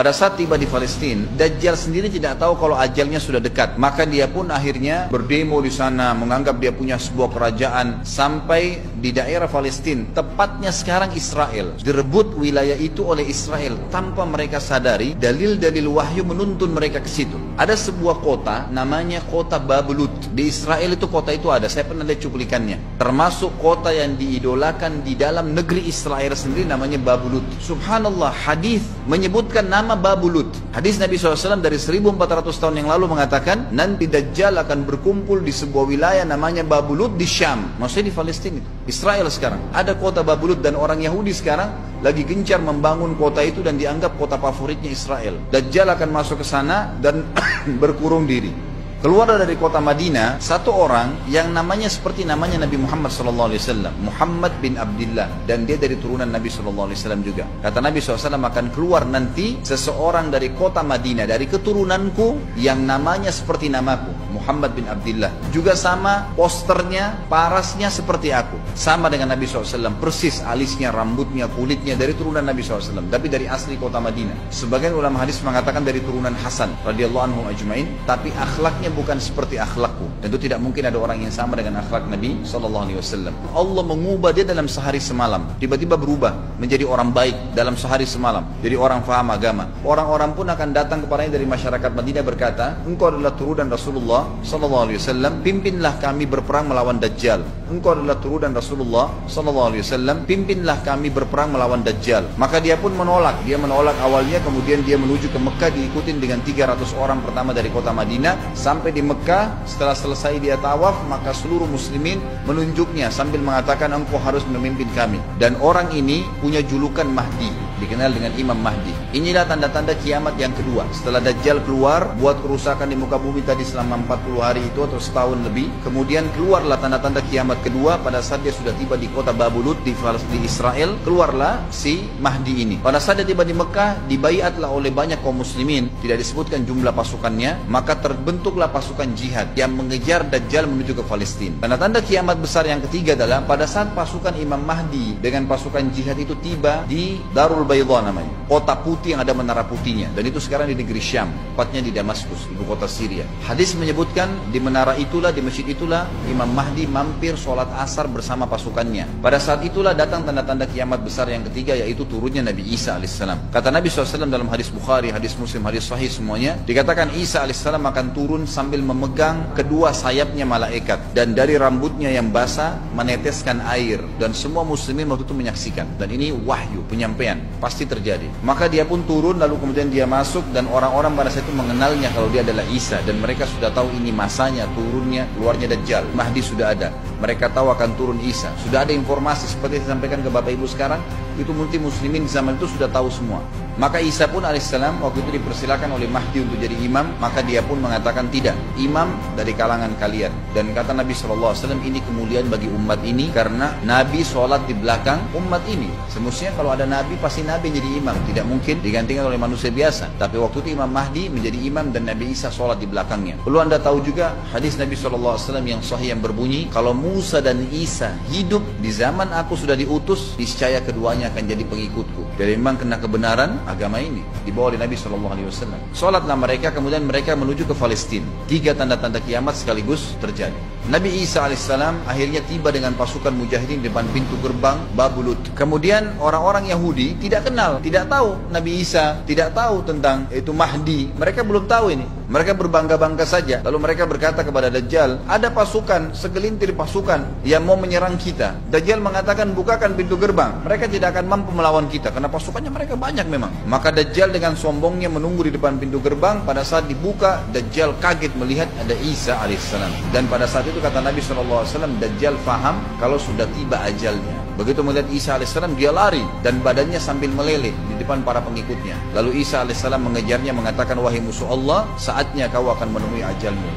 Pada saat tiba di Palestina, Dajjal sendiri tidak tahu kalau ajalnya sudah dekat. Maka dia pun akhirnya berdemo di sana, menganggap dia punya sebuah kerajaan sampai di daerah Palestina, tepatnya sekarang Israel. Direbut wilayah itu oleh Israel tanpa mereka sadari. Dalil-dalil wahyu menuntun mereka ke situ. Ada sebuah kota namanya kota Babulut. Di Israel itu kota itu ada, saya pernah lihat cuplikannya. Termasuk kota yang diidolakan di dalam negeri Israel sendiri namanya Babulut. Subhanallah, hadis menyebutkan nama Babulut. Hadis Nabi SAW dari 1400 tahun yang lalu mengatakan, nanti Dajjal akan berkumpul di sebuah wilayah namanya Babulut di Syam. Maksudnya di Palestina itu, Israel sekarang. Ada kota Babulut dan orang Yahudi sekarang lagi gencar membangun kota itu dan dianggap kota favoritnya Israel. Dajjal akan masuk ke sana dan berkurung diri. Keluar dari kota Madinah satu orang yang namanya seperti namanya Nabi Muhammad SAW, Muhammad bin Abdullah, dan dia dari turunan Nabi SAW juga. Kata Nabi SAW, akan keluar nanti seseorang dari kota Madinah, dari keturunanku yang namanya seperti namaku, Muhammad bin Abdullah. Juga sama posternya, parasnya seperti aku, sama dengan Nabi SAW, persis alisnya, rambutnya, kulitnya dari turunan Nabi SAW, tapi dari asli kota Madinah. Sebagian ulama hadis mengatakan dari turunan Hasan radhiyallahu anhu ajmain, tapi akhlaknya bukan seperti akhlakku. Tentu tidak mungkin ada orang yang sama dengan akhlak Nabi SAW. Allah mengubah dia dalam sehari semalam. Tiba-tiba berubah menjadi orang baik dalam sehari semalam. Jadi orang faham agama. Orang-orang pun akan datang kepadanya dari masyarakat Madinah berkata, engkau adalah turunan Rasulullah SAW, pimpinlah kami berperang melawan Dajjal. Engkau adalah turunan Rasulullah SAW, pimpinlah kami berperang melawan Dajjal. Maka dia pun menolak. Dia menolak awalnya, kemudian dia menuju ke Mekah diikutin dengan 300 orang pertama dari kota Madinah. Sampai di Mekah, setelah selesai dia tawaf, maka seluruh muslimin menunjuknya sambil mengatakan, engkau harus memimpin kami. Dan orang ini punya julukan Mahdi, dikenal dengan Imam Mahdi. Inilah tanda-tanda kiamat yang kedua. Setelah Dajjal keluar, buat kerusakan di muka bumi tadi selama 40 hari itu atau setahun lebih. Kemudian keluarlah tanda-tanda kiamat kedua pada saat dia sudah tiba di kota Babulut di Israel. Keluarlah si Mahdi ini. Pada saat dia tiba di Mekah, dibaiatlah oleh banyak kaum muslimin. Tidak disebutkan jumlah pasukannya, maka terbentuklah pasukan jihad yang mengejar Dajjal menuju ke Palestina. Tanda-tanda kiamat besar yang ketiga adalah pada saat pasukan Imam Mahdi dengan pasukan jihad itu tiba di Darul Baydha namanya, kota putih yang ada menara putihnya, dan itu sekarang di negeri Syam, tepatnya di Damaskus, ibu kota Syria. Hadis menyebutkan di menara itulah, di masjid itulah Imam Mahdi mampir sholat asar bersama pasukannya. Pada saat itulah datang tanda-tanda kiamat besar yang ketiga, yaitu turunnya Nabi Isa alaihissalam. Kata Nabi SAW dalam hadis Bukhari, hadis Muslim, hadis Sahih semuanya, dikatakan Isa alaihissalam akan turun sambil memegang kedua sayapnya malaikat, dan dari rambutnya yang basah meneteskan air, dan semua muslimin waktu itu menyaksikan. Dan ini wahyu, penyampaian, pasti terjadi. Maka dia pun turun, lalu kemudian dia masuk, dan orang-orang pada saat itu mengenalnya kalau dia adalah Isa, dan mereka sudah tahu ini masanya turunnya, keluarnya Dajjal. Mahdi sudah ada, mereka tahu akan turun Isa. Sudah ada informasi seperti yang disampaikan ke Bapak Ibu sekarang, itu multi muslimin di zaman itu sudah tahu semua. Maka Isa pun alaihissalam waktu itu dipersilakan oleh Mahdi untuk jadi imam, maka dia pun mengatakan tidak, imam dari kalangan kalian. Dan kata Nabi SAW, ini kemuliaan bagi umat ini karena Nabi sholat di belakang umat ini. Semestinya kalau ada Nabi, pasti Nabi jadi imam, tidak mungkin digantikan oleh manusia biasa. Tapi waktu itu Imam Mahdi menjadi imam dan Nabi Isa sholat di belakangnya. Perlu anda tahu juga hadis Nabi SAW yang sahih yang berbunyi, kalau Musa dan Isa hidup di zaman aku sudah diutus, niscaya keduanya akan jadi pengikutku. Jadi memang kena kebenaran agama ini dibawa oleh Nabi SAW. Sholatlah mereka, kemudian mereka menuju ke Palestina. 3 tanda-tanda kiamat sekaligus terjadi. Nabi Isa alaihissalam akhirnya tiba dengan pasukan mujahidin di depan pintu gerbang Babulut. Kemudian orang-orang Yahudi tidak kenal, tidak tahu Nabi Isa, tidak tahu tentang itu Mahdi. Mereka belum tahu ini. Mereka berbangga-bangga saja. Lalu mereka berkata kepada Dajjal, ada pasukan, segelintir pasukan yang mau menyerang kita. Dajjal mengatakan, bukakan pintu gerbang. Mereka tidak akan mampu melawan kita karena pasukannya mereka banyak memang. Maka Dajjal dengan sombongnya menunggu di depan pintu gerbang. Pada saat dibuka, Dajjal kaget melihat ada Isa alaihissalam. Dan pada saat itu kata Nabi SAW, Dajjal faham kalau sudah tiba ajalnya. Begitu melihat Isa alaihissalam, dia lari dan badannya sambil meleleh di depan para pengikutnya. Lalu Isa alaihissalam mengejarnya, mengatakan, wahai musuh Allah, saatnya kau akan menemui ajalmu.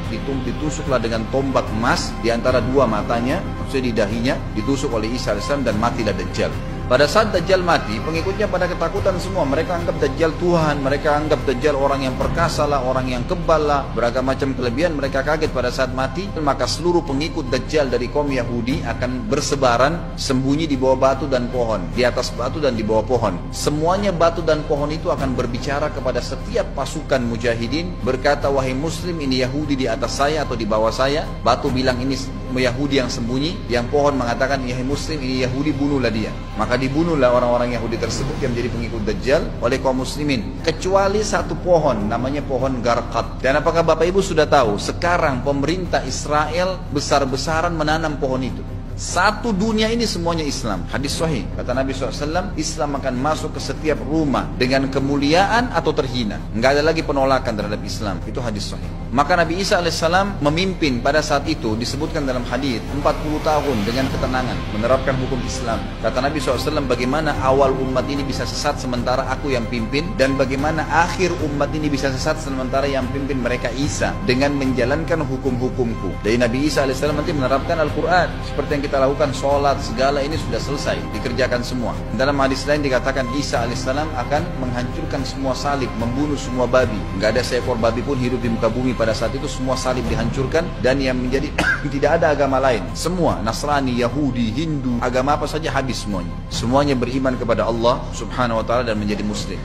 Ditusuklah dengan tombak emas di antara dua matanya, maksudnya di dahinya, ditusuk oleh Isa alaihissalam dan matilah Dajjal. Pada saat Dajjal mati, pengikutnya pada ketakutan semua. Mereka anggap Dajjal Tuhan, mereka anggap Dajjal orang yang perkasa lah, orang yang kebal lah, beragam macam kelebihan. Mereka kaget pada saat mati. Maka seluruh pengikut Dajjal dari kaum Yahudi akan bersebaran sembunyi di bawah batu dan pohon, di atas batu dan di bawah pohon. Semuanya batu dan pohon itu akan berbicara kepada setiap pasukan mujahidin, berkata, wahai muslim, ini Yahudi di atas saya atau di bawah saya. Batu bilang ini Yahudi yang sembunyi, yang pohon mengatakan, ya muslim, ini Yahudi, bunuhlah dia. Maka dibunuhlah orang-orang Yahudi tersebut yang menjadi pengikut Dajjal oleh kaum muslimin, kecuali satu pohon, namanya pohon Garqad. Dan apakah Bapak Ibu sudah tahu, sekarang pemerintah Israel besar-besaran menanam pohon itu. Satu dunia ini semuanya Islam. Hadis sahih, kata Nabi SAW, Islam akan masuk ke setiap rumah dengan kemuliaan atau terhina. Enggak ada lagi penolakan terhadap Islam. Itu hadis sahih. Maka Nabi Isa AS memimpin pada saat itu, disebutkan dalam hadis, 40 tahun dengan ketenangan menerapkan hukum Islam. Kata Nabi SAW, bagaimana awal umat ini bisa sesat sementara aku yang pimpin, dan bagaimana akhir umat ini bisa sesat sementara yang pimpin mereka Isa dengan menjalankan hukum-hukumku. Dari Nabi Isa AS nanti menerapkan Al-Quran seperti yang kita lakukan, sholat, segala ini sudah selesai, dikerjakan semua. Dalam hadis lain dikatakan Isa alaihissalam akan menghancurkan semua salib, membunuh semua babi. Nggak ada seekor babi pun hidup di muka bumi pada saat itu, semua salib dihancurkan, dan yang menjadi tidak ada agama lain. Semua, Nasrani, Yahudi, Hindu, agama apa saja habis semuanya. Semuanya beriman kepada Allah subhanahu wa ta'ala dan menjadi muslim.